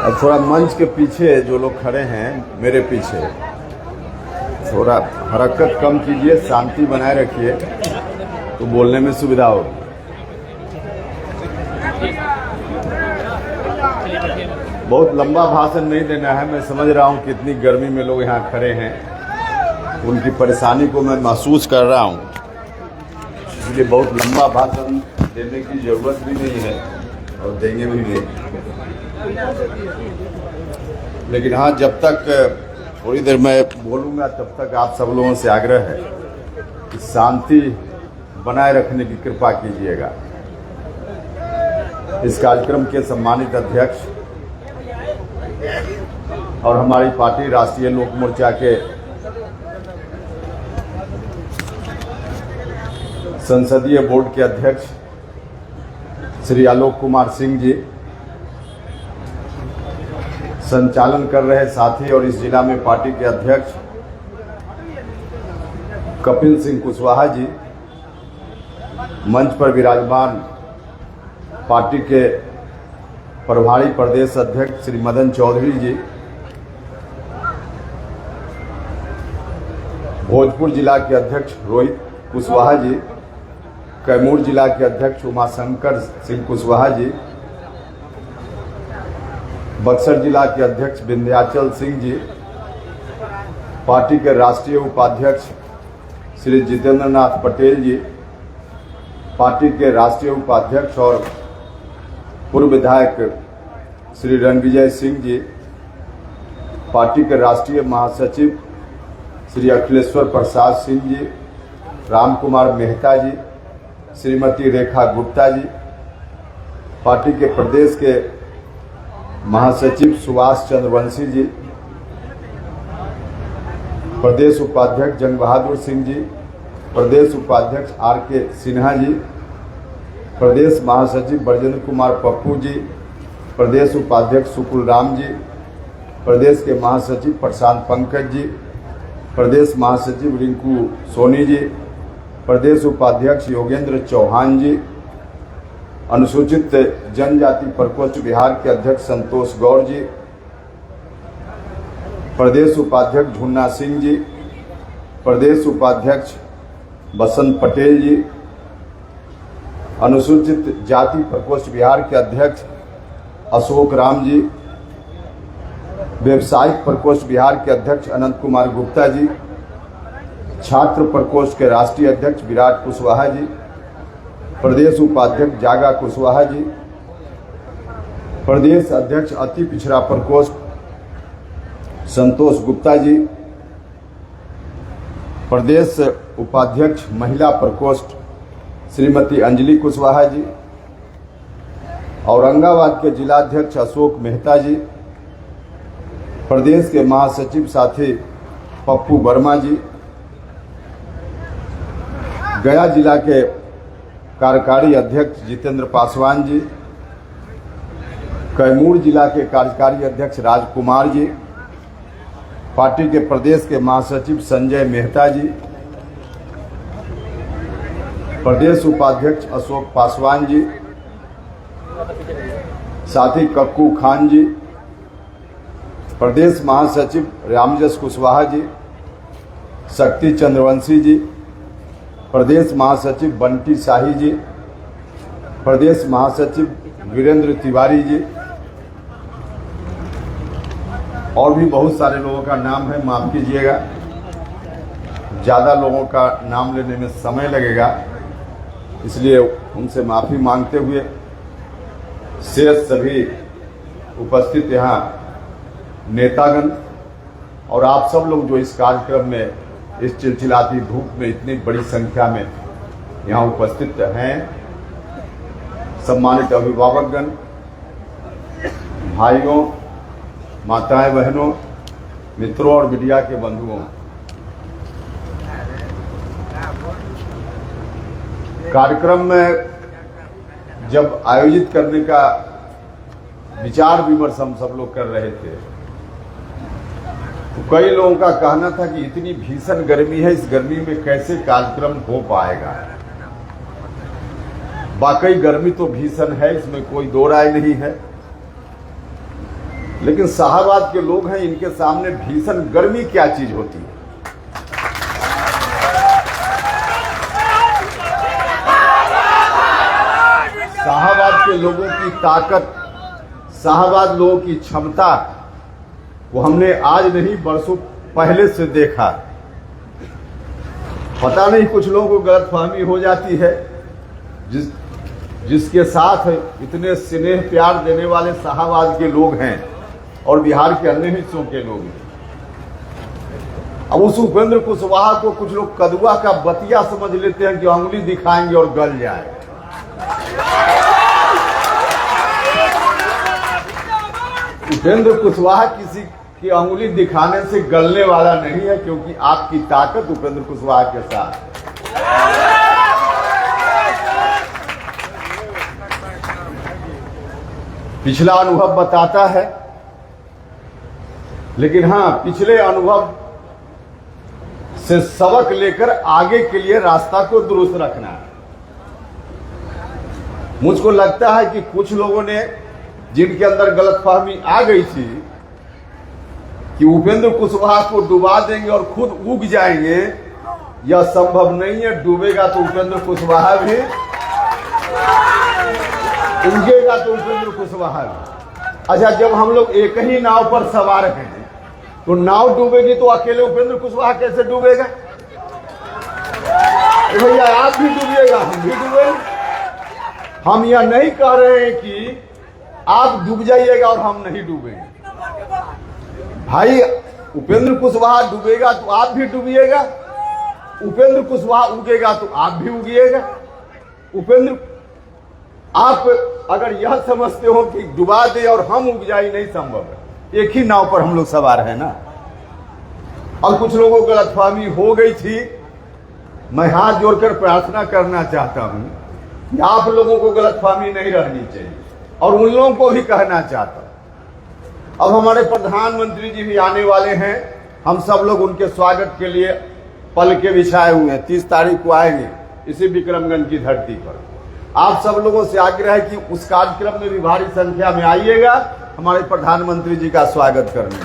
अब थोड़ा मंच के पीछे जो लोग खड़े हैं मेरे पीछे, थोड़ा हरकत कम कीजिए, शांति बनाए रखिए तो बोलने में सुविधा होगी। बहुत लंबा भाषण नहीं देना है। मैं समझ रहा हूं कि इतनी गर्मी में लोग यहाँ खड़े हैं, उनकी परेशानी को मैं महसूस कर रहा हूं, इसलिए बहुत लंबा भाषण देने की जरूरत भी नहीं है और देंगे भी नहीं। लेकिन हाँ, जब तक थोड़ी देर मैं बोलूँगा तब तक आप सब लोगों से आग्रह है कि शांति बनाए रखने की कृपा कीजिएगा। इस कार्यक्रम के सम्मानित अध्यक्ष और हमारी पार्टी राष्ट्रीय लोक मोर्चा के संसदीय बोर्ड के अध्यक्ष श्री आलोक कुमार सिंह जी, संचालन कर रहे साथी और इस जिला में पार्टी के अध्यक्ष कपिल सिंह कुशवाहा जी, मंच पर विराजमान पार्टी के प्रभारी प्रदेश अध्यक्ष श्री मदन चौधरी जी, भोजपुर जिला के अध्यक्ष रोहित कुशवाहा जी, कैमूर जिला के अध्यक्ष उमाशंकर सिंह कुशवाहा जी, बक्सर जिला के अध्यक्ष विंध्याचल सिंह जी, पार्टी के राष्ट्रीय उपाध्यक्ष श्री जितेंद्र नाथ पटेल जी, पार्टी के राष्ट्रीय उपाध्यक्ष और पूर्व विधायक श्री रणविजय सिंह जी, पार्टी के राष्ट्रीय महासचिव श्री अखिलेश्वर प्रसाद सिंह जी, राम कुमार मेहता जी, श्रीमती रेखा गुप्ता जी, पार्टी के प्रदेश के महासचिव सुभाष चंद्रवंशी जी, प्रदेश उपाध्यक्ष जंग बहादुर सिंह जी, प्रदेश उपाध्यक्ष आर के सिन्हा जी, प्रदेश महासचिव ब्रजेंद्र कुमार पप्पू जी, प्रदेश उपाध्यक्ष सुकुल राम जी, प्रदेश के महासचिव प्रशांत पंकज जी, प्रदेश महासचिव रिंकू सोनी जी, प्रदेश उपाध्यक्ष योगेंद्र चौहान जी, अनुसूचित जनजाति प्रकोष्ठ बिहार के अध्यक्ष संतोष गौर जी, प्रदेश उपाध्यक्ष झुन्ना सिंह जी, प्रदेश उपाध्यक्ष बसंत पटेल जी, अनुसूचित जाति प्रकोष्ठ बिहार के अध्यक्ष अशोक राम जी, व्यवसायिक प्रकोष्ठ बिहार के अध्यक्ष अनंत कुमार गुप्ता जी, छात्र प्रकोष्ठ के राष्ट्रीय अध्यक्ष विराट कुशवाहा जी, प्रदेश उपाध्यक्ष जागा कुशवाहा जी, प्रदेश अध्यक्ष अति पिछड़ा प्रकोष्ठ संतोष गुप्ता जी, प्रदेश उपाध्यक्ष महिला प्रकोष्ठ श्रीमती अंजलि कुशवाहा जी, औरंगाबाद के जिलाध्यक्ष अशोक मेहता जी, प्रदेश के महासचिव साथी पप्पू वर्मा जी, गया जिला के कार्यकारी अध्यक्ष जितेंद्र पासवान जी, कैमूर जिला के कार्यकारी अध्यक्ष राजकुमार जी, पार्टी के प्रदेश के महासचिव संजय मेहता जी, प्रदेश उपाध्यक्ष अशोक पासवान जी, साथी कक्कू खान जी, प्रदेश महासचिव रामजस कुशवाहा जी, शक्ति चंद्रवंशी जी, प्रदेश महासचिव बंटी शाही जी, प्रदेश महासचिव वीरेंद्र तिवारी जी, और भी बहुत सारे लोगों का नाम है, माफ कीजिएगा, ज़्यादा लोगों का नाम लेने में समय लगेगा, इसलिए उनसे माफ़ी मांगते हुए शेष सभी उपस्थित यहाँ नेतागण और आप सब लोग जो इस कार्यक्रम में इस चिलचिलाती धूप में इतनी बड़ी संख्या में यहाँ उपस्थित हैं, सम्मानित अभिभावकगण, भाइयों, माताएं, बहनों, मित्रों और मीडिया के बंधुओं, कार्यक्रम में जब आयोजित करने का विचार विमर्श हम सब लोग कर रहे थे कई लोगों का कहना था कि इतनी भीषण गर्मी है, इस गर्मी में कैसे कार्यक्रम हो पाएगा। वाकई गर्मी तो भीषण है, इसमें कोई दो राय नहीं है, लेकिन शाहबाद के लोग हैं, इनके सामने भीषण गर्मी क्या चीज होती है। शाहबाद के लोगों की ताकत, शाहबाद लोगों की क्षमता वो हमने आज नहीं बरसों पहले से देखा। पता नहीं कुछ लोगों को गलतफहमी हो जाती है, जिसके साथ इतने स्नेह प्यार देने वाले शाहबाद के लोग हैं और बिहार के अन्य हिस्सों के लोग हैं। अब उस उपेंद्र कुशवाहा को कुछ लोग कदुआ का बतिया समझ लेते हैं कि उंगली दिखाएंगे और गल जाए। उपेंद्र कुशवाहा किसी की उंगली दिखाने से गलने वाला नहीं है, क्योंकि आपकी ताकत उपेंद्र कुशवाहा के साथ। पिछला अनुभव बताता है, लेकिन हां, पिछले अनुभव से सबक लेकर आगे के लिए रास्ता को दुरुस्त रखना है। मुझको लगता है कि कुछ लोगों ने, जिनके अंदर गलतफहमी आ गई थी कि उपेंद्र कुशवाहा को डुबा देंगे और खुद उग जाएंगे, यह संभव नहीं है। डूबेगा तो उपेंद्र कुशवाहा भी, उगेगा तो उपेंद्र कुशवाहा भी। अच्छा, जब हम लोग एक ही नाव पर सवार हैं तो नाव डूबेगी तो अकेले उपेंद्र कुशवाहा कैसे डूबेगा? भैया आप भी डूबिएगा, हम भी डूबेंगे। हम यह नहीं कह रहे हैं कि आप डूब जाइएगा और हम नहीं डूबेंगे। भाई, उपेंद्र कुशवाहा डूबेगा तो आप भी डूबिएगा, उपेंद्र कुशवाहा उगेगा तो आप भी उगिएगा। उपेंद्र, आप अगर यह समझते हो कि डुबा दे और हम उग जाए, नहीं संभव है। एक ही नाव पर हम लोग सवार हैं ना। और कुछ लोगों को गलतफहमी हो गई थी। मैं हाथ जोड़कर प्रार्थना करना चाहता हूं कि आप लोगों को गलतफहमी नहीं रहनी चाहिए, और उन लोगों को भी कहना चाहता हूं। अब हमारे प्रधानमंत्री जी भी आने वाले हैं, हम सब लोग उनके स्वागत के लिए पल के बिछाए हुए हैं। 30 तारीख को आएंगे इसी विक्रमगंज की धरती पर। आप सब लोगों से आग्रह है कि उस कार्यक्रम में भी भारी संख्या में आइएगा हमारे प्रधानमंत्री जी का स्वागत करने।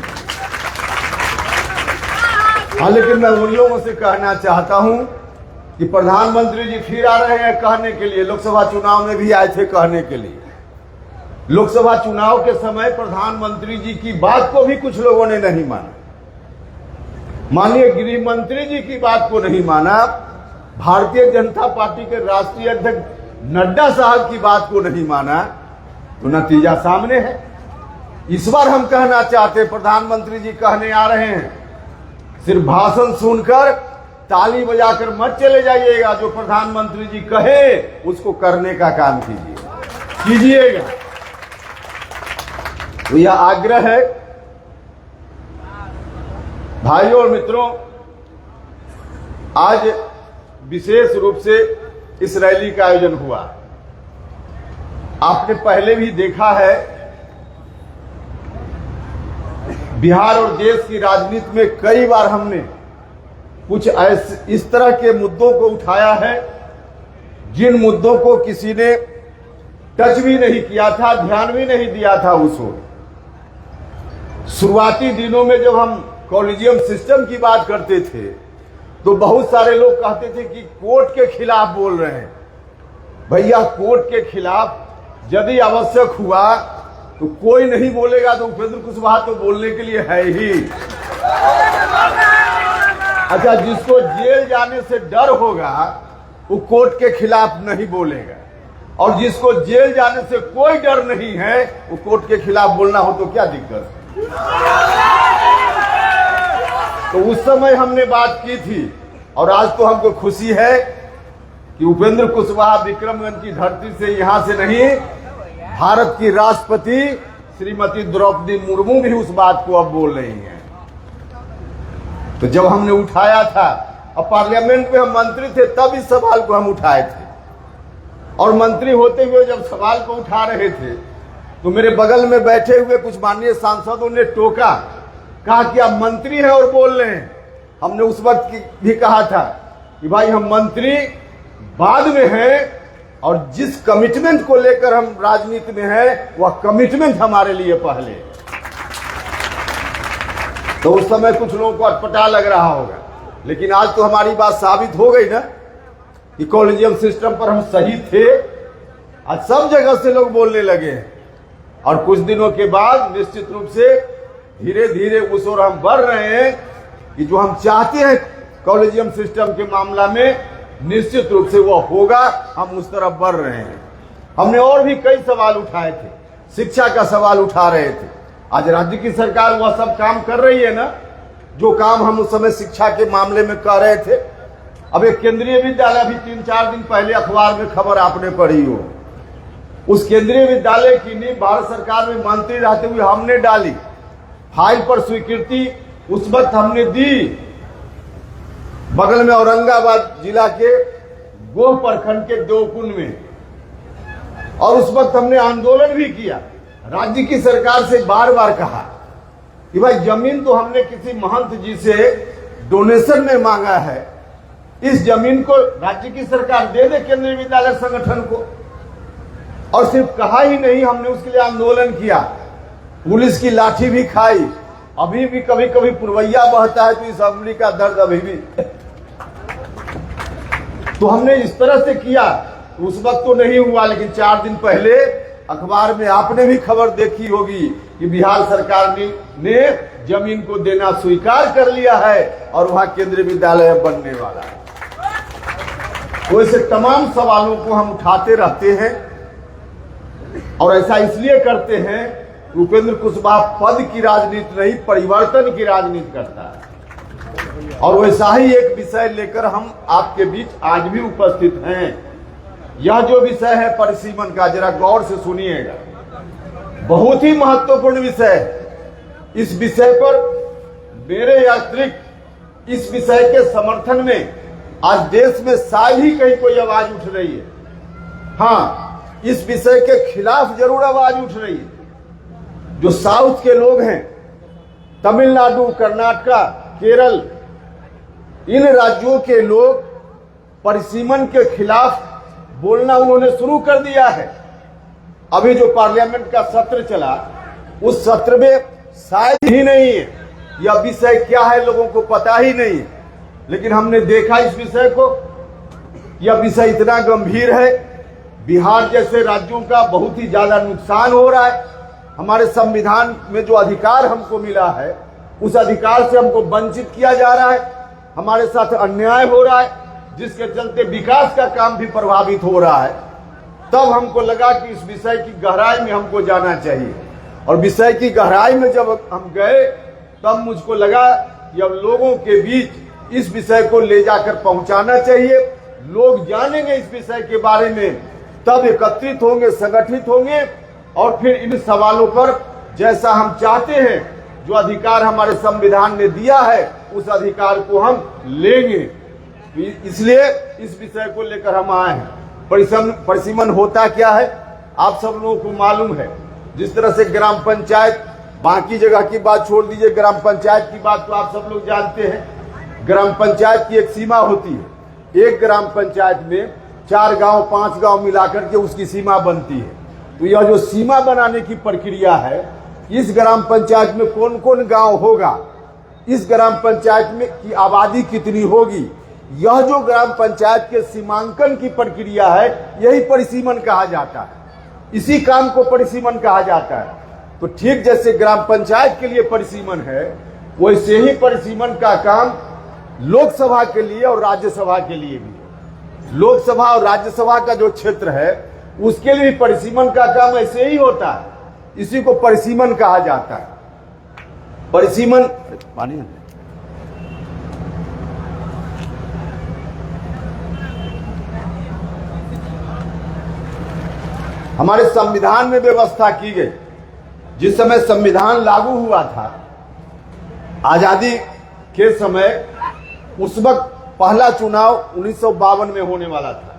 हाँ, लेकिन मैं उन लोगों से कहना चाहता हूं कि प्रधानमंत्री जी फिर आ रहे हैं कहने के लिए। लोकसभा चुनाव में भी आए थे कहने के लिए। लोकसभा चुनाव के समय प्रधानमंत्री जी की बात को भी कुछ लोगों ने नहीं माना। माननीय गृह मंत्री जी की बात को नहीं माना। भारतीय जनता पार्टी के राष्ट्रीय अध्यक्ष नड्डा साहब की बात को नहीं माना, तो नतीजा सामने है। इस बार हम कहना चाहते, प्रधानमंत्री जी कहने आ रहे हैं, सिर्फ भाषण सुनकर ताली बजाकर मत चले जाइएगा। जो प्रधानमंत्री जी कहे उसको करने का काम कीजिएगा। तो यह आग्रह है भाइयों और मित्रों। आज विशेष रूप से इस रैली का आयोजन हुआ। आपने पहले भी देखा है, बिहार और देश की राजनीति में कई बार हमने कुछ ऐसे इस तरह के मुद्दों को उठाया है, जिन मुद्दों को किसी ने टच भी नहीं किया था, ध्यान भी नहीं दिया था। उस शुरुआती दिनों में जब हम कॉलेजियम सिस्टम की बात करते थे तो बहुत सारे लोग कहते थे कि कोर्ट के खिलाफ बोल रहे हैं। भैया, कोर्ट के खिलाफ यदि आवश्यक हुआ तो कोई नहीं बोलेगा, तो उपेंद्र कुशवाहा तो बोलने के लिए है ही। अच्छा, जिसको जेल जाने से डर होगा वो कोर्ट के खिलाफ नहीं बोलेगा, और जिसको जेल जाने से कोई डर नहीं है वो कोर्ट के खिलाफ बोलना हो तो क्या दिक्कत है। तो उस समय हमने बात की थी, और आज तो हमको खुशी है कि उपेंद्र कुशवाहा विक्रमगंज की धरती से, यहां से नहीं, भारत की राष्ट्रपति श्रीमती द्रौपदी मुर्मू भी उस बात को अब बोल रही हैं। तो जब हमने उठाया था, और पार्लियामेंट में हम मंत्री थे तब इस सवाल को हम उठाए थे, और मंत्री होते हुए जब सवाल को उठा रहे थे तो मेरे बगल में बैठे हुए कुछ माननीय सांसदों ने टोका कहा कि आप मंत्री हैं और बोल रहे हैं। हमने उस वक्त भी कहा था कि भाई हम मंत्री बाद में हैं और जिस कमिटमेंट को लेकर हम राजनीति में हैं वह कमिटमेंट हमारे लिए पहले। तो उस समय कुछ लोगों को अटपटा लग रहा होगा, लेकिन आज तो हमारी बात साबित हो गई ना कि कॉलेजियम सिस्टम पर हम सही थे। आज सब जगह से लोग बोलने लगे हैं और कुछ दिनों के बाद निश्चित रूप से धीरे धीरे उस ओर हम बढ़ रहे हैं कि जो हम चाहते हैं कॉलेजियम सिस्टम के मामला में निश्चित रूप से वो होगा। हम उस तरफ बढ़ रहे हैं। हमने और भी कई सवाल उठाए थे, शिक्षा का सवाल उठा रहे थे। आज राज्य की सरकार वह सब काम कर रही है ना जो काम हम उस समय शिक्षा के मामले में कर रहे थे। अब एक केंद्रीय विद्यालय भी 3-4 दिन पहले अखबार में खबर आपने पढ़ी हो, उस केंद्रीय विद्यालय की नींव भारत सरकार में मंत्री रहते हुए हमने डाली। फाइल पर स्वीकृति उस वक्त हमने दी, बगल में औरंगाबाद जिला के गोह प्रखंड के देवकुंड में, और उस वक्त हमने आंदोलन भी किया। राज्य की सरकार से बार बार कहा कि भाई जमीन तो हमने किसी महंत जी से डोनेशन में मांगा है, इस जमीन को राज्य की सरकार दे दे केंद्रीय विद्यालय संगठन को। और सिर्फ कहा ही नहीं, हमने उसके लिए आंदोलन किया, पुलिस की लाठी भी खाई। अभी भी कभी कभी पुरवैया बहता है तो इस अमली का दर्द अभी भी। तो हमने इस तरह से किया। उस वक्त तो नहीं हुआ, लेकिन 4 दिन पहले अखबार में आपने भी खबर देखी होगी कि बिहार सरकार ने जमीन को देना स्वीकार कर लिया है और वहां केंद्रीय विद्यालय बनने वाला है। तो ऐसे तमाम सवालों को हम उठाते रहते हैं और ऐसा इसलिए करते हैं, उपेंद्र कुशवाहा पद की राजनीति नहीं, परिवर्तन की राजनीति करता है। और वैसा ही एक विषय लेकर हम आपके बीच आज भी उपस्थित हैं। यह जो विषय है परिसीमन का, जरा गौर से सुनिएगा, बहुत ही महत्वपूर्ण विषय है। इस विषय पर मेरे अतिरिक्त इस विषय के समर्थन में आज देश में शायद ही कहीं कोई आवाज उठ रही है। हाँ, इस विषय के खिलाफ जरूर आवाज उठ रही है। जो साउथ के लोग हैं, तमिलनाडु, कर्नाटका, केरल, इन राज्यों के लोग परिसीमन के खिलाफ बोलना उन्होंने शुरू कर दिया है। अभी जो पार्लियामेंट का सत्र चला, उस सत्र में शायद ही नहीं है, यह विषय क्या है लोगों को पता ही नहीं, लेकिन हमने देखा इस विषय को। यह विषय इतना गंभीर है, बिहार जैसे राज्यों का बहुत ही ज्यादा नुकसान हो रहा है। हमारे संविधान में जो अधिकार हमको मिला है, उस अधिकार से हमको वंचित किया जा रहा है। हमारे साथ अन्याय हो रहा है, जिसके चलते विकास का काम भी प्रभावित हो रहा है। तब हमको लगा कि इस विषय की गहराई में हमको जाना चाहिए, और विषय की गहराई में जब हम गए तब मुझको लगा कि अब लोगों के बीच इस विषय को ले जाकर पहुंचाना चाहिए। लोग जानेंगे इस विषय के बारे में, तब एकत्रित होंगे, संगठित होंगे और फिर इन सवालों पर जैसा हम चाहते हैं, जो अधिकार हमारे संविधान ने दिया है, उस अधिकार को हम लेंगे। इसलिए इस विषय को लेकर हम आए हैं। परिसीमन होता क्या है आप सब लोगों को मालूम है। जिस तरह से ग्राम पंचायत, बाकी जगह की बात छोड़ दीजिए, ग्राम पंचायत की बात तो आप सब लोग जानते हैं। ग्राम पंचायत की एक सीमा होती है। एक ग्राम पंचायत में 4 गांव 5 गांव मिलाकर के उसकी सीमा बनती है। तो यह जो सीमा बनाने की प्रक्रिया है, इस ग्राम पंचायत में कौन कौन गांव होगा, इस ग्राम पंचायत में की आबादी कितनी होगी, यह जो ग्राम पंचायत के सीमांकन की प्रक्रिया है, यही परिसीमन कहा जाता है। इसी काम को परिसीमन कहा जाता है। तो ठीक जैसे ग्राम पंचायत के लिए परिसीमन है, वैसे ही परिसीमन का काम लोकसभा के लिए और राज्यसभा के लिए भी है। लोकसभा और राज्यसभा का जो क्षेत्र है, उसके लिए परिसीमन का काम ऐसे ही होता है। इसी को परिसीमन कहा जाता है। परिसीमन पानी हमारे संविधान में व्यवस्था की गई। जिस समय संविधान लागू हुआ था, आजादी के समय, उस वक्त पहला चुनाव 1952 में होने वाला था।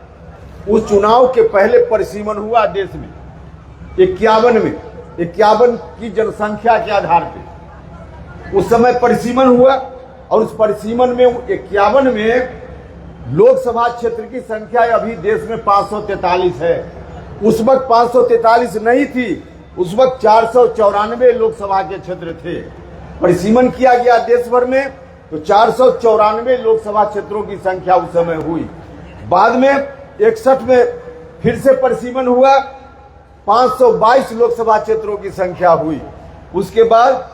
उस चुनाव के पहले परिसीमन हुआ देश में 51 में, 51 की जनसंख्या के आधार पे। उस समय परिसीमन हुआ और उस परिसीमन में 51 में लोकसभा क्षेत्र की संख्या अभी देश में 543 है। उस वक्त 543 नहीं थी, उस वक्त 494 लोकसभा के क्षेत्र थे। परिसीमन किया गया देश भर में तो 494 लोकसभा क्षेत्रों की संख्या उस समय हुई। बाद में 61 में फिर से परिसीमन हुआ, 522 लोकसभा क्षेत्रों की संख्या हुई। उसके बाद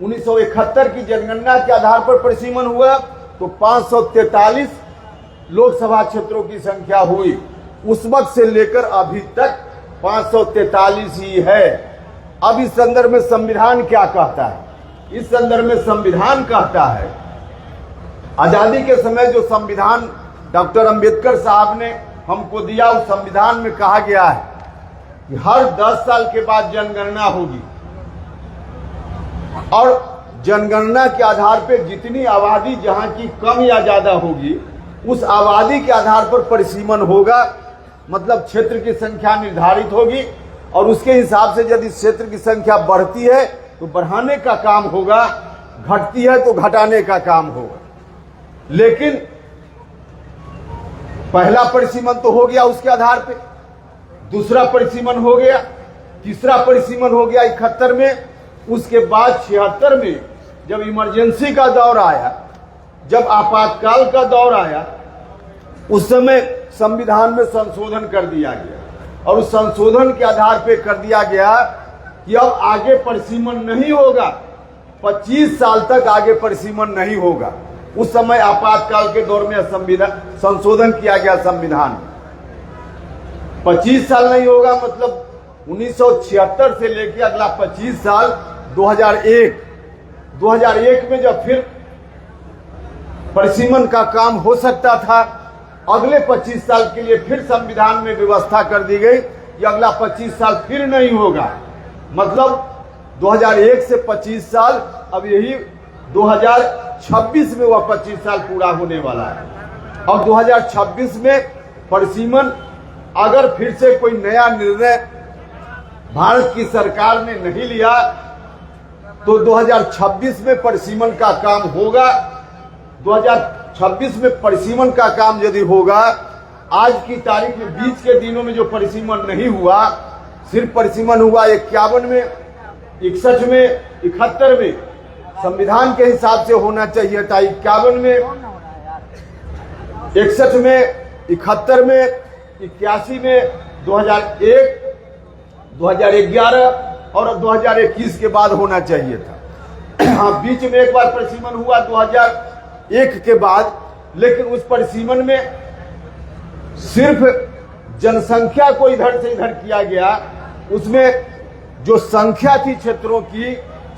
1971 की जनगणना के आधार पर परिसीमन हुआ तो 543 लोकसभा क्षेत्रों की संख्या हुई। उस वक्त से लेकर अभी तक 543 ही है। अब इस संदर्भ में संविधान क्या कहता है? इस संदर्भ में संविधान कहता है, आजादी के समय जो संविधान डॉक्टर अंबेडकर साहब ने हमको दिया, उस संविधान में कहा गया है कि हर 10 साल के बाद जनगणना होगी और जनगणना के आधार पर जितनी आबादी जहां की कम या ज्यादा होगी उस आबादी के आधार पर परिसीमन होगा। मतलब क्षेत्र की संख्या निर्धारित होगी और उसके हिसाब से यदि क्षेत्र की संख्या बढ़ती है तो बढ़ाने का काम होगा, घटती है तो घटाने का काम होगा। लेकिन पहला परिसीमन तो हो गया उसके आधार पे, दूसरा परिसीमन हो गया, तीसरा परिसीमन हो गया 71 में। उसके बाद 76 में जब इमरजेंसी का दौर आया, जब आपातकाल का दौर आया, उस समय संविधान में संशोधन कर दिया गया और उस संशोधन के आधार पे कर दिया गया कि अब आगे परिसीमन नहीं होगा, 25 साल तक आगे परिसीमन नहीं होगा। उस समय आपातकाल के दौर में संविधान संशोधन किया गया संविधान, 25 साल नहीं होगा, मतलब 1976 से लेकर अगला 25 साल 2001 में जब फिर परिसीमन का काम हो सकता था, अगले 25 साल के लिए फिर संविधान में व्यवस्था कर दी गई कि अगला 25 साल फिर नहीं होगा। मतलब 2001 से 25 साल, अब यही 2026 में वह 25 साल पूरा होने वाला है। और 2026 में परिसीमन अगर फिर से कोई नया निर्णय भारत की सरकार ने नहीं लिया तो 2026 में परिसीमन का काम होगा। 2026 में परिसीमन का काम यदि होगा, आज की तारीख में बीच के दिनों में जो परिसीमन नहीं हुआ, सिर्फ परिसीमन हुआ 51 में, 61 में, 71 में, संविधान के हिसाब से होना चाहिए था 51 में, 61 में, 71 में, 81 में, 2001, 2011 और 2021 के बाद होना चाहिए था। हाँ, बीच में एक बार परिसीमन हुआ 2001 के बाद, लेकिन उस परिसीमन में सिर्फ जनसंख्या को इधर से इधर किया गया। उसमें जो संख्या थी क्षेत्रों की,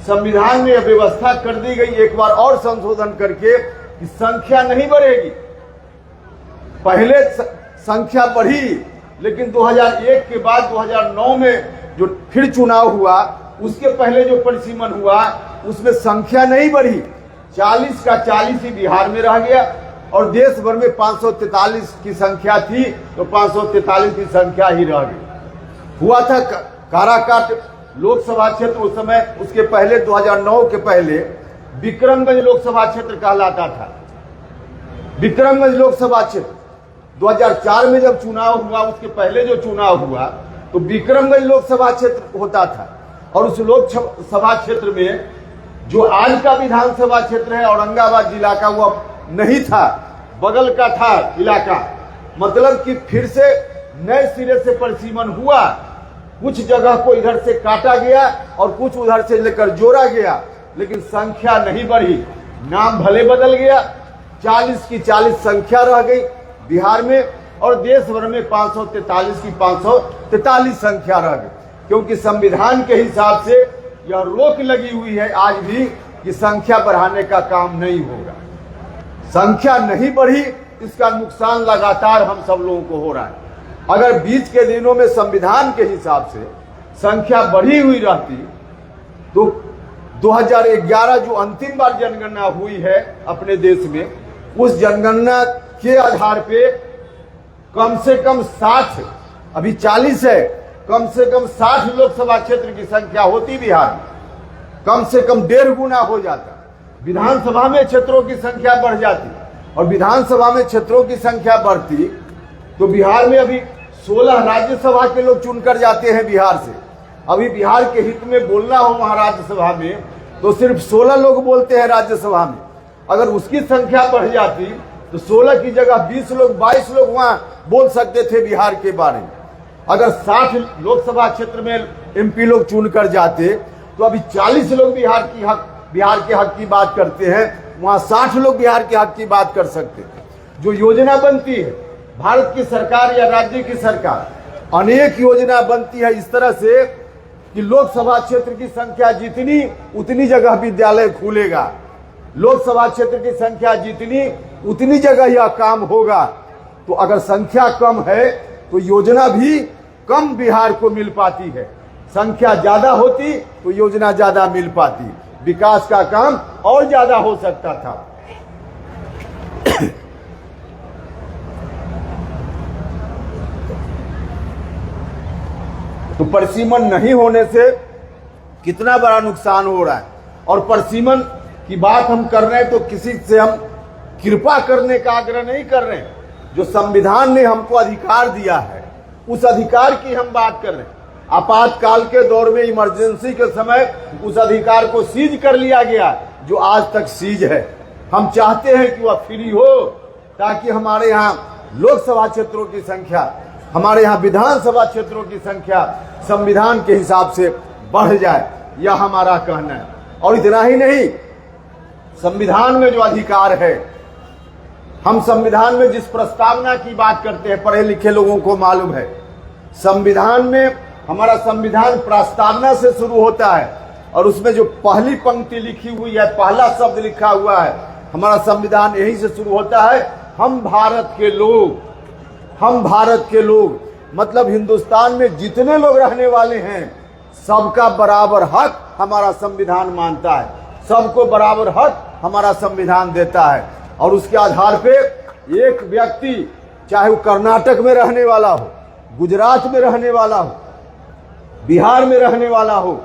संविधान में व्यवस्था कर दी गई एक बार और संशोधन करके कि संख्या नहीं बढ़ेगी। पहले संख्या बढ़ी, लेकिन 2001 के बाद 2009 में जो फिर चुनाव हुआ, उसके पहले जो परिसीमन हुआ उसमें संख्या नहीं बढ़ी, 40 का 40 ही बिहार में रह गया और देश भर में 543 की संख्या थी तो 543 की संख्या ही रह गई। हुआ था काराकाट लोकसभा क्षेत्र उस समय, उसके पहले 2009 के पहले विक्रमगंज लोकसभा क्षेत्र कहलाता था। विक्रमगंज लोकसभा क्षेत्र 2004 में जब चुनाव हुआ, उसके पहले जो चुनाव हुआ तो विक्रमगंज लोकसभा क्षेत्र होता था और उस लोकसभा क्षेत्र में जो आज का विधानसभा क्षेत्र है औरंगाबाद जिला का, वह नहीं था, बगल का था इलाका। मतलब कि फिर से नए सिरे से परिसीमन हुआ, कुछ जगह को इधर से काटा गया और कुछ उधर से लेकर जोड़ा गया, लेकिन संख्या नहीं बढ़ी। नाम भले बदल गया, 40 की 40 संख्या रह गई बिहार में और देश भर में 543 की 543 संख्या रह गई, क्योंकि संविधान के हिसाब से यह रोक लगी हुई है आज भी कि संख्या बढ़ाने का काम नहीं होगा। संख्या नहीं बढ़ी, इसका नुकसान लगातार हम सब लोगों को हो रहा है। अगर बीच के दिनों में संविधान के हिसाब से संख्या बढ़ी हुई रहती तो 2011 जो अंतिम बार जनगणना हुई है अपने देश में, उस जनगणना के आधार पे कम से कम 60, अभी 40 है, कम से कम 60 लोकसभा क्षेत्र की संख्या होती बिहार में, कम से कम 1.5 गुना हो जाता। विधानसभा में क्षेत्रों की संख्या बढ़ जाती और विधानसभा में क्षेत्रों की संख्या बढ़ती तो बिहार में अभी 16 राज्यसभा के लोग चुनकर जाते हैं बिहार से। अभी बिहार के हित में बोलना हो वहां राज्यसभा में तो सिर्फ 16 लोग बोलते हैं राज्यसभा में। अगर उसकी संख्या बढ़ जाती तो 16 की जगह 20 लोग 22 लोग वहां बोल सकते थे बिहार के बारे में। अगर 60 लोकसभा क्षेत्र में एमपी लोग चुनकर जाते तो अभी 40 लोग बिहार के हक की बात करते हैं, वहां 60 लोग बिहार के हक की बात कर सकते थे। जो योजना बनती है भारत की सरकार या राज्य की सरकार, अनेक योजना बनती है इस तरह से कि लोकसभा क्षेत्र की संख्या जितनी उतनी जगह विद्यालय खुलेगा, लोकसभा क्षेत्र की संख्या जितनी उतनी जगह यह काम होगा। तो अगर संख्या कम है तो योजना भी कम बिहार को मिल पाती है, संख्या ज्यादा होती तो योजना ज्यादा मिल पाती, विकास का काम और ज्यादा हो सकता था। तो परिसीमन नहीं होने से कितना बड़ा नुकसान हो रहा है। और परिसीमन की बात हम कर रहे हैं तो किसी से हम कृपा करने का आग्रह नहीं कर रहे हैं। जो संविधान ने हमको अधिकार दिया है उस अधिकार की हम बात कर रहे हैं। आपातकाल के दौर में इमरजेंसी के समय उस अधिकार को सीज कर लिया गया जो आज तक सीज है। हम चाहते हैं कि वह फ्री हो ताकि हमारे यहाँ लोकसभा क्षेत्रों की संख्या, हमारे यहाँ विधानसभा क्षेत्रों की संख्या संविधान के हिसाब से बढ़ जाए, यह हमारा कहना है। और इतना ही नहीं, संविधान में जो अधिकार है, हम संविधान में जिस प्रस्तावना की बात करते हैं, पढ़े लिखे लोगों को मालूम है, संविधान में हमारा संविधान प्रस्तावना से शुरू होता है और उसमें जो पहली पंक्ति लिखी हुई है, पहला शब्द लिखा हुआ है, हमारा संविधान यही से शुरू होता है, हम भारत के लोग। हम भारत के लोग मतलब हिंदुस्तान में जितने लोग रहने वाले हैं सबका बराबर हक हमारा संविधान मानता है, सबको बराबर हक हमारा संविधान देता है। और उसके आधार पे एक व्यक्ति चाहे वो कर्नाटक में रहने वाला हो, गुजरात में रहने वाला हो, बिहार में रहने वाला हो,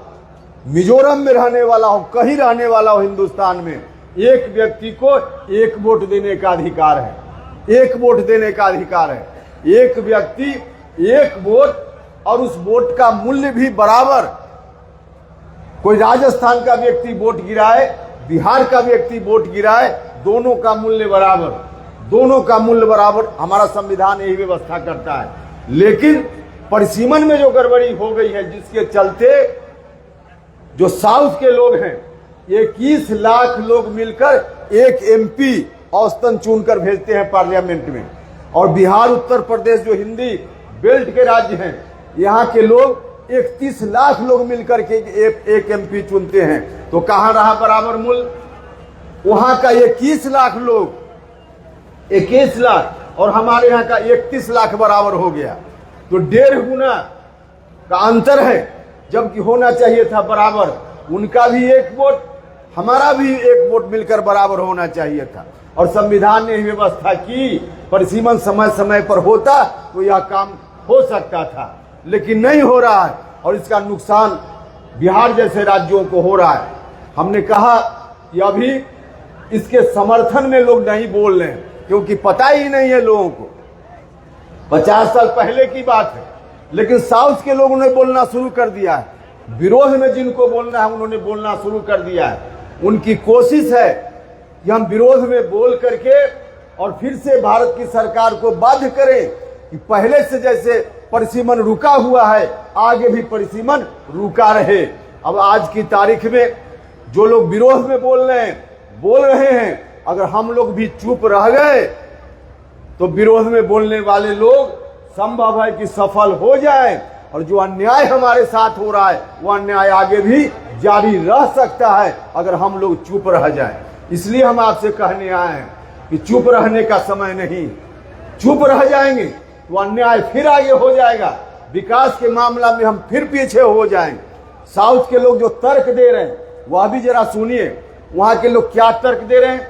मिजोरम में रहने वाला हो, कहीं रहने वाला हो हिंदुस्तान में, एक व्यक्ति को एक वोट देने का अधिकार है। एक वोट देने का अधिकार है। एक व्यक्ति एक वोट और उस वोट का मूल्य भी बराबर। कोई राजस्थान का व्यक्ति वोट गिराए, बिहार का व्यक्ति वोट गिराए, दोनों का मूल्य बराबर, दोनों का मूल्य बराबर हमारा संविधान यही व्यवस्था करता है। लेकिन परिसीमन में जो गड़बड़ी हो गई है जिसके चलते जो साउथ के लोग हैं 21 लाख लोग मिलकर एक एमपी औसतन चुनकर भेजते हैं पार्लियामेंट में, और बिहार उत्तर प्रदेश जो हिंदी बेल्ट के राज्य हैं यहाँ के लोग 31 लाख लोग मिलकर के एक एमपी चुनते हैं। तो कहां रहा बराबर मूल्य? वहां का 21 लाख लोग 21 लाख और हमारे यहाँ का 31 लाख बराबर हो गया। तो 1.5 गुना का अंतर है, जबकि होना चाहिए था बराबर। उनका भी एक वोट हमारा भी एक वोट मिलकर बराबर होना चाहिए था। और संविधान ने व्यवस्था की, परिसीमन समय समय पर होता तो यह काम हो सकता था, लेकिन नहीं हो रहा है और इसका नुकसान बिहार जैसे राज्यों को हो रहा है। हमने कहा कि अभी इसके समर्थन में लोग नहीं बोल रहे हैं क्योंकि पता ही नहीं है लोगों को। 50 साल पहले की बात है, लेकिन साउथ के लोगों ने बोलना शुरू कर दिया है। विरोध में जिनको बोलना है उन्होंने बोलना शुरू कर दिया है। उनकी कोशिश है कि हम विरोध में बोल करके और फिर से भारत की सरकार को बाध्य करें कि पहले से जैसे परिसीमन रुका हुआ है आगे भी परिसीमन रुका रहे। अब आज की तारीख में जो लोग विरोध में बोल रहे हैं, अगर हम लोग भी चुप रह गए तो विरोध में बोलने वाले लोग संभव है कि सफल हो जाए, और जो अन्याय हमारे साथ हो रहा है वो अन्याय आगे भी जारी रह सकता है अगर हम लोग चुप रह जाएं। इसलिए हम आपसे कहने आए हैं कि चुप रहने का समय नहीं। चुप रह जाएंगे तो अन्याय फिर आगे हो जाएगा, विकास के मामला में हम फिर पीछे हो जाएंगे। साउथ के लोग जो तर्क दे रहे हैं वह भी जरा सुनिए, वहां के लोग क्या तर्क दे रहे हैं,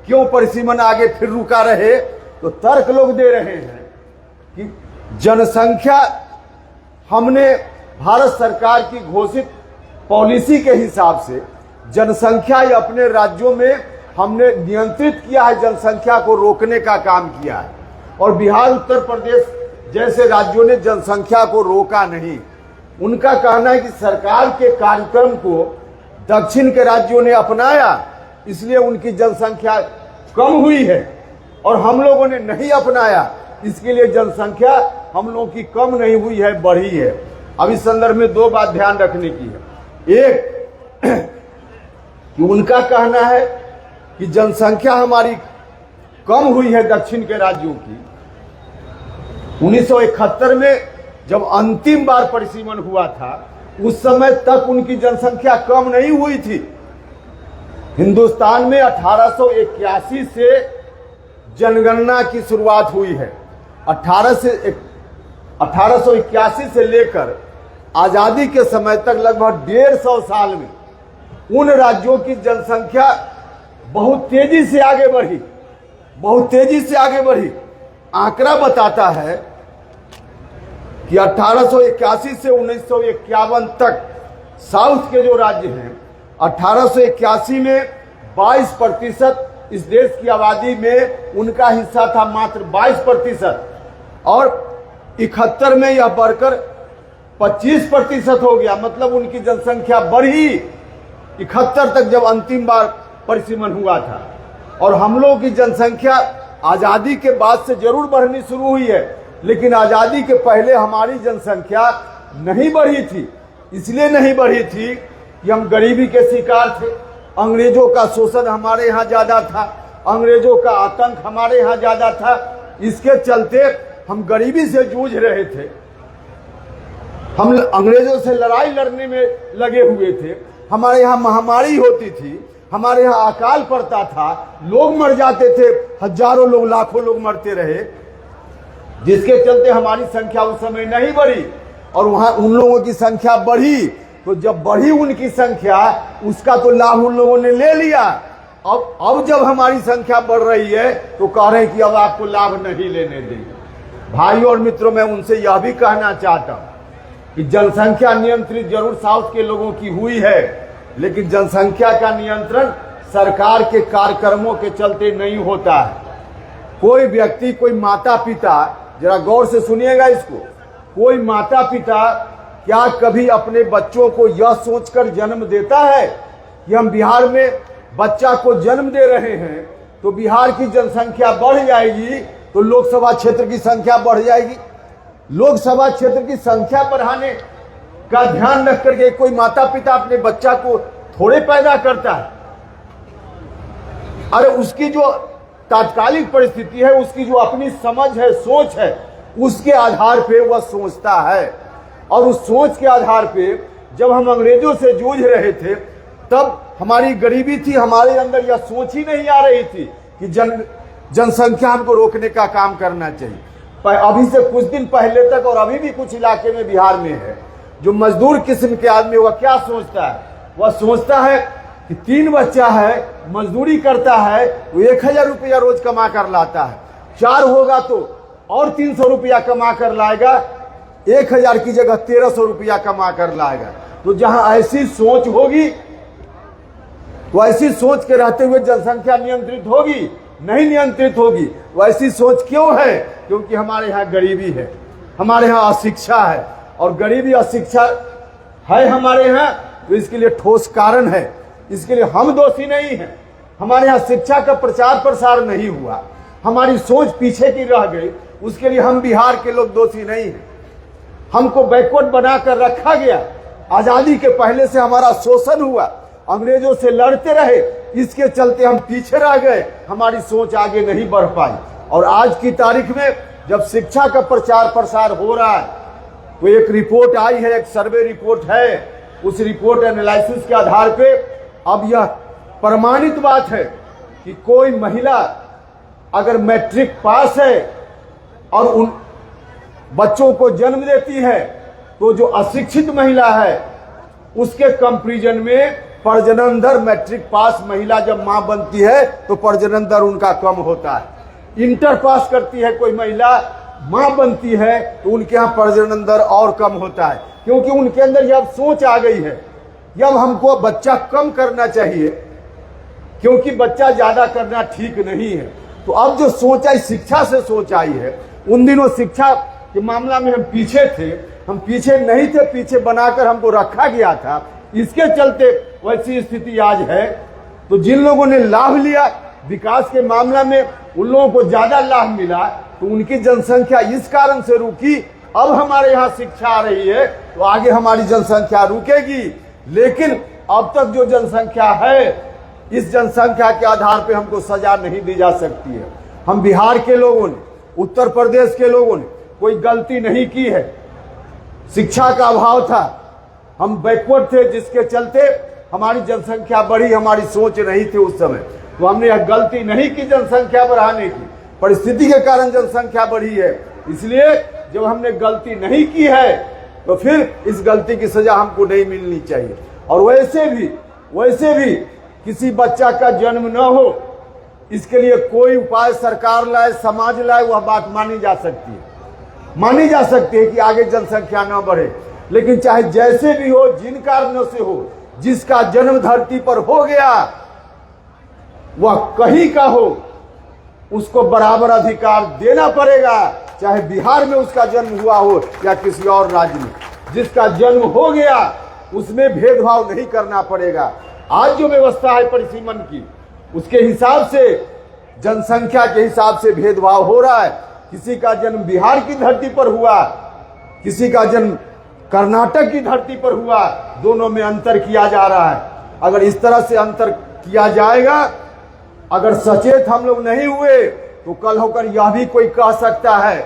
क्यों परिसीमन आगे फिर रुका रहे। तो तर्क लोग दे रहे हैं कि जनसंख्या, हमने भारत सरकार की घोषित पॉलिसी के हिसाब से जनसंख्या या अपने राज्यों में हमने नियंत्रित किया है, जनसंख्या को रोकने का काम किया है। और बिहार, उत्तर प्रदेश जैसे राज्यों ने जनसंख्या को रोका नहीं। उनका कहना है कि सरकार के कार्यक्रम को दक्षिण के राज्यों ने अपनाया, इसलिए उनकी जनसंख्या कम हुई है, और हम लोगों ने नहीं अपनाया, इसके लिए जनसंख्या हम लोगों की कम नहीं हुई है, बढ़ी है। अब इस संदर्भ में दो बात ध्यान रखने की है। एक कि उनका कहना है कि जनसंख्या हमारी कम हुई है दक्षिण के राज्यों की। 1971 में जब अंतिम बार परिसीमन हुआ था, उस समय तक उनकी जनसंख्या कम नहीं हुई थी। हिंदुस्तान में 1881 से जनगणना की शुरुआत हुई है। 1881 से लेकर आजादी के समय तक लगभग 150 साल में उन राज्यों की जनसंख्या बहुत तेजी से आगे बढ़ी, बहुत तेजी से आगे बढ़ी। आंकड़ा बताता है कि 1881 से 1951 तक साउथ के जो राज्य हैं, 1881 में 22% इस देश की आबादी में उनका हिस्सा था, मात्र 22%, और 71 में यह बढ़कर 25% हो गया। मतलब उनकी जनसंख्या बढ़ी 71 तक, जब अंतिम बार परिसीमन हुआ था। और हम लोगों की जनसंख्या आजादी के बाद से जरूर बढ़नी शुरू हुई है, लेकिन आजादी के पहले हमारी जनसंख्या नहीं बढ़ी थी। इसलिए नहीं बढ़ी थी कि हम गरीबी के शिकार थे, अंग्रेजों का शोषण हमारे यहाँ ज्यादा था, अंग्रेजों का आतंक हमारे यहाँ ज्यादा था। इसके चलते हम गरीबी से जूझ रहे थे, हम अंग्रेजों से लड़ाई लड़ने में लगे हुए थे। हमारे यहाँ महामारी होती थी, हमारे यहाँ अकाल पड़ता था, लोग मर जाते थे, हजारों लोग, लाखों लोग मरते रहे, जिसके चलते हमारी संख्या उस समय नहीं बढ़ी। और वहां उन लोगों की संख्या बढ़ी, तो जब बढ़ी उनकी संख्या, उसका तो लाभ उन लोगों ने ले लिया। अब जब हमारी संख्या बढ़ रही है तो कह रहे हैं कि अब आपको लाभ नहीं लेने देंगे। भाइयों और मित्रों, मैं उनसे यह भी कहना चाहता हूं कि जनसंख्या नियंत्रित जरूर साउथ के लोगों की हुई है, लेकिन जनसंख्या का नियंत्रण सरकार के कार्यक्रमों के चलते नहीं होता है। कोई व्यक्ति, कोई माता पिता, जरा गौर से सुनिएगा इसको, कोई माता पिता क्या कभी अपने बच्चों को यह सोचकर जन्म देता है कि हम बिहार में बच्चा को जन्म दे रहे हैं तो बिहार की जनसंख्या बढ़ जाएगी, तो लोकसभा क्षेत्र की संख्या बढ़ जाएगी? लोकसभा क्षेत्र की संख्या बढ़ाने का ध्यान रख करके कोई माता पिता अपने बच्चा को थोड़े पैदा करता है। अरे उसकी जो तात्कालिक परिस्थिति है, उसकी जो अपनी समझ है, सोच है, उसके आधार पे वह सोचता है। और उस सोच के आधार पे जब हम अंग्रेजों से जूझ रहे थे, तब हमारी गरीबी थी, हमारे अंदर यह सोच ही नहीं आ रही थी कि जनसंख्या हमको रोकने का काम करना चाहिए। अभी से कुछ दिन पहले तक, और अभी भी कुछ इलाके में बिहार में है, जो मजदूर किस्म के आदमी, वह क्या सोचता है? वह सोचता है कि 3 बच्चा है, मजदूरी करता है, वो 1000 रुपया रोज कमा कर लाता है, 4 होगा तो और 300 रुपया कमा कर लाएगा, 1000 की जगह 1300 रुपया कमा कर लाएगा। तो जहां ऐसी सोच होगी, तो ऐसी सोच के रहते हुए जनसंख्या नियंत्रित होगी? नहीं नियंत्रित होगी। वैसी सोच क्यों है? क्योंकि हमारे यहाँ गरीबी है, हमारे यहाँ अशिक्षा है, और गरीबी अशिक्षा है हमारे यहाँ, तो इसके लिए ठोस कारण है। इसके लिए हम दोषी नहीं हैं। हमारे यहाँ शिक्षा का प्रचार प्रसार नहीं हुआ, हमारी सोच पीछे की रह गई, उसके लिए हम बिहार के लोग दोषी नहीं हैं। हमको बैकवर्ड बनाकर रखा गया, आजादी के पहले से हमारा शोषण हुआ, अंग्रेजों से लड़ते रहे, इसके चलते हम पीछे रह गए, हमारी सोच आगे नहीं बढ़ पाई। और आज की तारीख में जब शिक्षा का प्रचार प्रसार हो रहा है, तो एक रिपोर्ट आई है, एक सर्वे रिपोर्ट है, उस रिपोर्ट एनालिसिस के आधार पे अब यह प्रमाणित बात है कि कोई महिला अगर मैट्रिक पास है और उन बच्चों को जन्म देती है, तो जो अशिक्षित महिला है उसके कंपैरिजन में प्रजनन दर, मैट्रिक पास महिला जब मां बनती है तो प्रजनन दर उनका कम होता है। इंटर पास करती है कोई महिला, मां बनती है, तो उनके यहाँ प्रजनन दर और कम होता है, क्योंकि उनके अंदर यह सोच आ गई है कि अब हमको बच्चा कम करना चाहिए, क्योंकि बच्चा ज्यादा करना ठीक नहीं है। तो अब जो सोच आई, शिक्षा से सोच आई है। उन दिनों शिक्षा के मामला में हम पीछे थे, हम पीछे नहीं थे, पीछे बनाकर हमको रखा गया था। इसके चलते वैसी स्थिति आज है। तो जिन लोगों ने लाभ लिया विकास के मामला में, उन लोगों को ज्यादा लाभ मिला, तो उनकी जनसंख्या इस कारण से रुकी। अब हमारे यहाँ शिक्षा आ रही है तो आगे हमारी जनसंख्या रुकेगी। लेकिन अब तक जो जनसंख्या है, इस जनसंख्या के आधार पे हमको सजा नहीं दी जा सकती है। हम बिहार के लोगों ने, उत्तर प्रदेश के लोगों ने कोई गलती नहीं की है। शिक्षा का अभाव था, हम बैकवर्ड थे, जिसके चलते हमारी जनसंख्या बढ़ी। हमारी सोच नहीं थी उस समय, तो हमने यह गलती नहीं की जनसंख्या बढ़ाने की। परिस्थिति के कारण जनसंख्या बढ़ी है। इसलिए जब हमने गलती नहीं की है तो फिर इस गलती की सजा हमको नहीं मिलनी चाहिए। और वैसे भी किसी बच्चा का जन्म न हो, इसके लिए कोई उपाय सरकार लाए, समाज लाए, वह बात मानी जा सकती है कि आगे जनसंख्या न बढ़े। लेकिन चाहे जैसे भी हो, जिन कारणों से हो, जिसका जन्म धरती पर हो गया, वह कहीं का हो, उसको बराबर अधिकार देना पड़ेगा। चाहे बिहार में उसका जन्म हुआ हो या किसी और राज्य में, जिसका जन्म हो गया उसमें भेदभाव नहीं करना पड़ेगा। आज जो व्यवस्था है परिसीमन की, उसके हिसाब से, जनसंख्या के हिसाब से भेदभाव हो रहा है। किसी का जन्म बिहार की धरती पर हुआ, किसी का जन्म कर्नाटक की धरती पर हुआ, दोनों में अंतर किया जा रहा है। अगर इस तरह से अंतर किया जाएगा, अगर सचेत हम लोग नहीं हुए, तो कल होकर यह भी कोई कह सकता है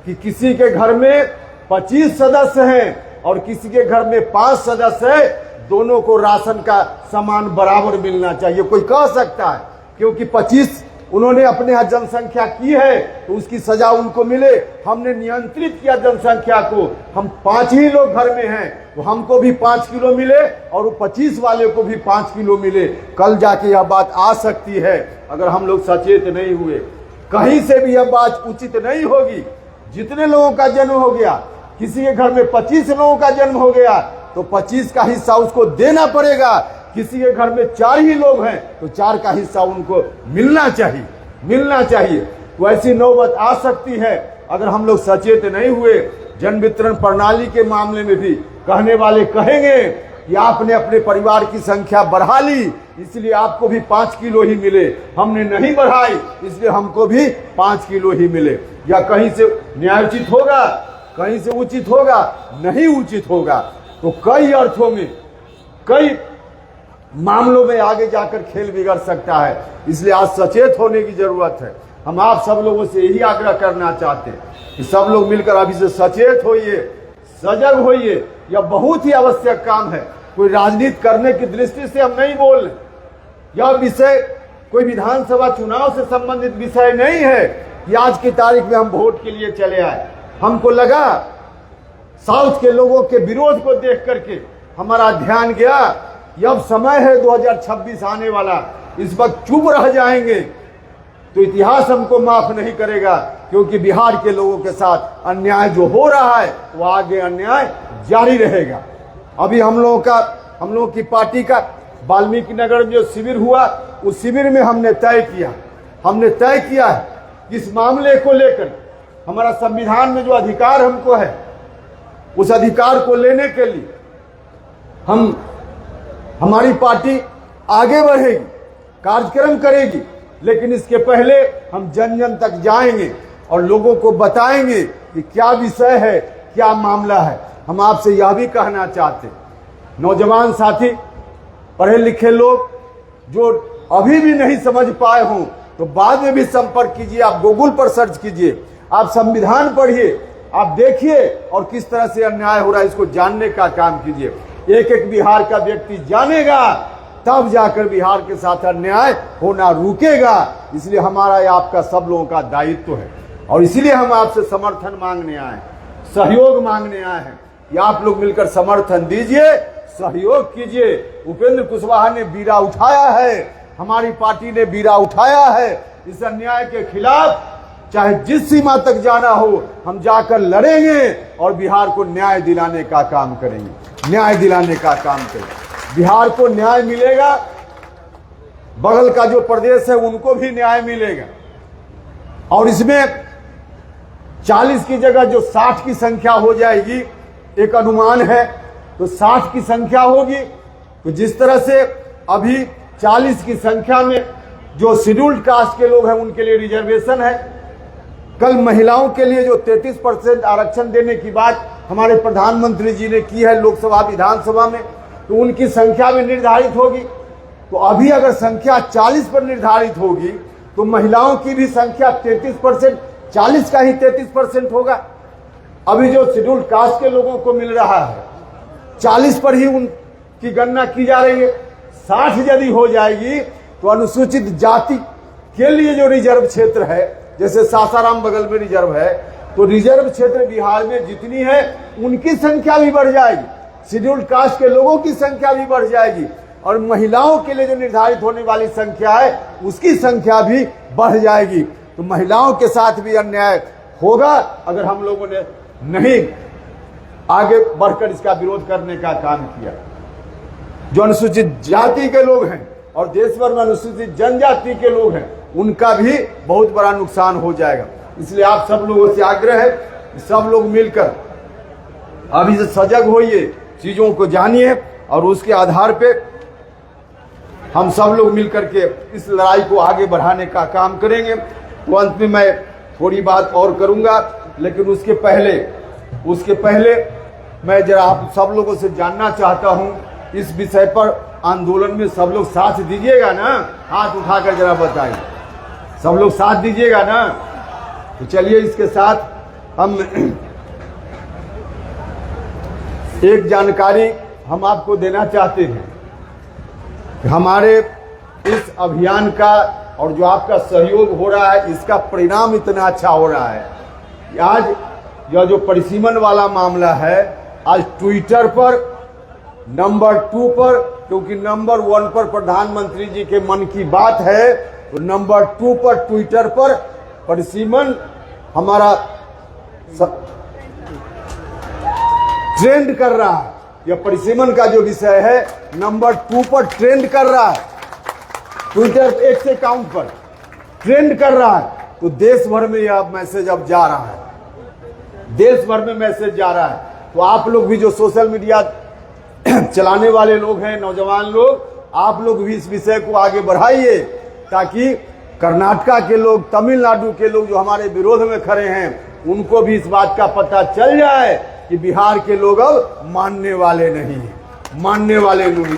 कि किसी के घर में 25 सदस्य हैं और किसी के घर में 5 सदस्य है, दोनों को राशन का सामान बराबर मिलना चाहिए। कोई कह सकता है, क्योंकि 25 उन्होंने अपने यहाँ जनसंख्या की है तो उसकी सजा उनको मिले। हमने नियंत्रित किया जनसंख्या को, हम 5 ही लोग घर में हैं तो हमको भी 5 किलो मिले और 25 वाले को भी 5 किलो मिले। कल जाके यह बात आ सकती है अगर हम लोग सचेत नहीं हुए। कहीं से भी यह बात उचित नहीं होगी। जितने लोगों का जन्म हो गया, किसी के घर में 25 लोगों का जन्म हो गया तो 25 का हिस्सा उसको देना पड़ेगा। किसी के घर में 4 ही लोग हैं तो 4 का हिस्सा उनको मिलना चाहिए। तो ऐसी नौबत आ सकती है अगर हम लोग सचेत नहीं हुए। जन वितरण प्रणाली के मामले में भी कहने वाले कहेंगे कि आपने अपने परिवार की संख्या बढ़ा ली, इसलिए आपको भी 5 किलो ही मिले, हमने नहीं बढ़ाई इसलिए हमको भी 5 किलो ही मिले। या कहीं से न्यायोचित होगा, कहीं से उचित होगा, नहीं उचित होगा। तो कई अर्थों में, कई मामलों में आगे जाकर खेल बिगड़ सकता है। इसलिए आज सचेत होने की जरूरत है। हम आप सब लोगों से यही आग्रह करना चाहते हैं कि सब लोग मिलकर अभी से सचेत होइए, सजग होइए। यह बहुत ही आवश्यक काम है। कोई राजनीति करने की दृष्टि से हम नहीं बोल रहे। यह विषय कोई विधानसभा चुनाव से संबंधित विषय नहीं है कि आज की तारीख में हम वोट के लिए चले आए। हमको लगा साउथ के लोगों के विरोध को देख करके हमारा ध्यान गया, अब समय है 2026 आने वाला, इस वक्त चुप रह जाएंगे तो इतिहास हमको माफ नहीं करेगा। क्योंकि बिहार के लोगों के साथ अन्याय जो हो रहा है वो आगे अन्याय जारी रहेगा। अभी हम लोगों की पार्टी का वाल्मीकि नगर में जो शिविर हुआ, उस शिविर में हमने तय किया है इस मामले को लेकर हमारा संविधान में जो अधिकार हमको है, उस अधिकार को लेने के लिए हमारी पार्टी आगे बढ़ेगी, कार्यक्रम करेगी। लेकिन इसके पहले हम जन जन तक जाएंगे और लोगों को बताएंगे कि क्या विषय है, क्या मामला है। हम आपसे यह भी कहना चाहते हैं, नौजवान साथी, पढ़े लिखे लोग जो अभी भी नहीं समझ पाए हों तो बाद में भी संपर्क कीजिए। आप गूगल पर सर्च कीजिए, आप संविधान पढ़िए, आप देखिए और किस तरह से अन्याय हो रहा है इसको जानने का काम कीजिए। एक एक बिहार का व्यक्ति जानेगा तब जाकर बिहार के साथ अन्याय होना रुकेगा। इसलिए हमारा या आपका सब लोगों का दायित्व है और इसीलिए हम आपसे समर्थन मांगने आए, सहयोग मांगने आए हैं कि आप लोग मिलकर समर्थन दीजिए, सहयोग कीजिए। उपेंद्र कुशवाहा ने बीड़ा उठाया है, हमारी पार्टी ने बीड़ा उठाया है इस अन्याय के खिलाफ। चाहे जिस सीमा तक जाना हो हम जाकर लड़ेंगे और बिहार को न्याय दिलाने का काम करेंगे। बिहार को न्याय मिलेगा, बगल का जो प्रदेश है उनको भी न्याय मिलेगा। और इसमें 40 की जगह जो 60 की संख्या हो जाएगी, एक अनुमान है, तो 60 की संख्या होगी। तो जिस तरह से अभी 40 की संख्या में जो शेड्यूल्ड कास्ट के लोग हैं उनके लिए रिजर्वेशन है, कल महिलाओं के लिए जो 33% आरक्षण देने की बात हमारे प्रधानमंत्री जी ने की है लोकसभा विधानसभा में, तो उनकी संख्या भी निर्धारित होगी। तो अभी अगर संख्या 40 पर निर्धारित होगी तो महिलाओं की भी संख्या 33%, 40 का ही 33% होगा। अभी जो शेड्यूल्ड कास्ट के लोगों को मिल रहा है 40 पर ही उनकी गणना की जा रही है। 60 यदि हो जाएगी तो अनुसूचित जाति के लिए जो रिजर्व क्षेत्र है, जैसे सासाराम बगल में रिजर्व है, तो रिजर्व क्षेत्र बिहार में जितनी है उनकी संख्या भी बढ़ जाएगी, शेड्यूल्ड कास्ट के लोगों की संख्या भी बढ़ जाएगी, और महिलाओं के लिए जो निर्धारित होने वाली संख्या है उसकी संख्या भी बढ़ जाएगी। तो महिलाओं के साथ भी अन्याय होगा अगर हम लोगों ने नहीं आगे बढ़कर इसका विरोध करने का काम किया। जो अनुसूचित जाति के लोग हैं और देश भर में अनुसूचित जनजाति के लोग हैं उनका भी बहुत बड़ा नुकसान हो जाएगा। इसलिए आप सब लोगों से आग्रह है कि सब लोग मिलकर अभी से सजग होइए, चीजों को जानिए और उसके आधार पे हम सब लोग मिलकर के इस लड़ाई को आगे बढ़ाने का काम करेंगे। तो अंत में मैं थोड़ी बात और करूंगा, लेकिन उसके पहले मैं जरा आप सब लोगों से जानना चाहता हूं, इस विषय पर आंदोलन में सब लोग साथ दीजिएगा ना? हाथ उठाकर जरा बताइए, सब लोग साथ दीजिएगा ना? तो चलिए इसके साथ हम एक जानकारी हम आपको देना चाहते हैं। हमारे इस अभियान का और जो आपका सहयोग हो रहा है इसका परिणाम इतना अच्छा हो रहा है कि आज यह जो परिसीमन वाला मामला है, आज ट्विटर पर नंबर 2 पर, क्योंकि नंबर 1 पर प्रधानमंत्री जी के मन की बात है, तो नंबर 2 पर ट्विटर पर परिसीमन हमारा ट्रेंड कर रहा है। यह परिसीमन का जो विषय है नंबर 2 पर ट्रेंड कर रहा है, ट्विटर एक्स अकाउंट पर ट्रेंड कर रहा है। तो देश भर में यह मैसेज अब जा रहा है, देश भर में मैसेज जा रहा है। तो आप लोग भी जो सोशल मीडिया चलाने वाले लोग हैं, नौजवान लोग, आप लोग भी इस विषय को आगे बढ़ाइए ताकि कर्नाटका के लोग, तमिलनाडु के लोग जो हमारे विरोध में खड़े हैं उनको भी इस बात का पता चल जाए कि बिहार के लोग अब मानने वाले नहीं हैं, मानने वाले नहीं।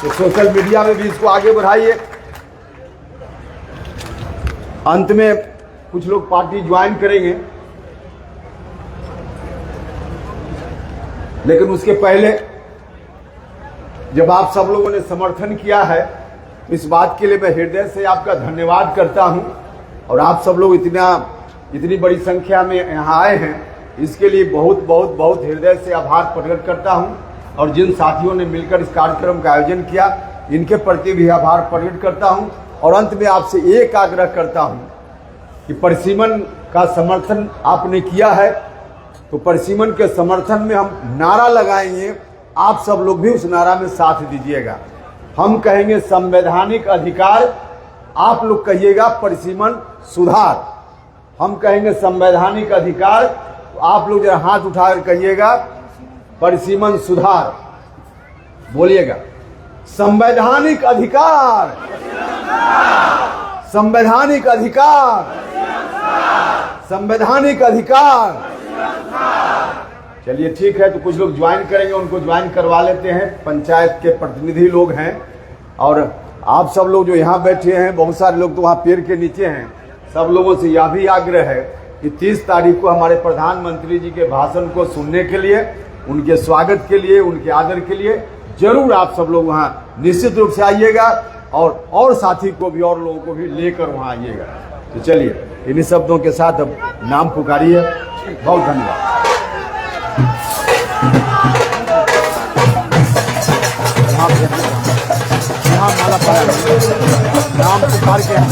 तो सोशल मीडिया में भी इसको आगे बढ़ाइए। अंत में कुछ लोग पार्टी ज्वाइन करेंगे, लेकिन उसके पहले जब आप सब लोगों ने समर्थन किया है, इस बात के लिए मैं हृदय से आपका धन्यवाद करता हूं। और आप सब लोग इतनी बड़ी संख्या में यहाँ आए हैं, इसके लिए बहुत बहुत बहुत हृदय से आभार प्रकट करता हूं। और जिन साथियों ने मिलकर इस कार्यक्रम का आयोजन किया, इनके प्रति भी आभार प्रकट करता हूं। और अंत में आपसे एक आग्रह करता हूं कि परिसीमन का समर्थन आपने किया है, तो परिसीमन के समर्थन में हम नारा लगाएंगे, आप सब लोग भी उस नारा में साथ दीजिएगा। हम कहेंगे संवैधानिक अधिकार, आप लोग कहिएगा परिसीमन सुधार। हम कहेंगे संवैधानिक अधिकार, तो आप लोग जरा हाथ उठाकर कहिएगा परिसीमन सुधार। बोलिएगा संवैधानिक अधिकार, संवैधानिक अधिकार, संवैधानिक अधिकार। चलिए ठीक है, तो कुछ लोग ज्वाइन करेंगे, उनको ज्वाइन करवा लेते हैं। पंचायत के प्रतिनिधि लोग हैं और आप सब लोग जो यहाँ बैठे हैं, बहुत सारे लोग तो वहाँ पेड़ के नीचे हैं। सब लोगों से यह भी आग्रह है कि 30 तारीख को हमारे प्रधानमंत्री जी के भाषण को सुनने के लिए, उनके स्वागत के लिए, उनके आदर के लिए जरूर आप सब लोग वहाँ निश्चित रूप से आइएगा और साथी को भी और लोगों को भी लेकर वहाँ आइएगा। तो चलिए इन्हीं शब्दों के साथ अब नाम पुकारिए। बहुत धन्यवाद। यहाँ माला पाया नाम पुकार के हम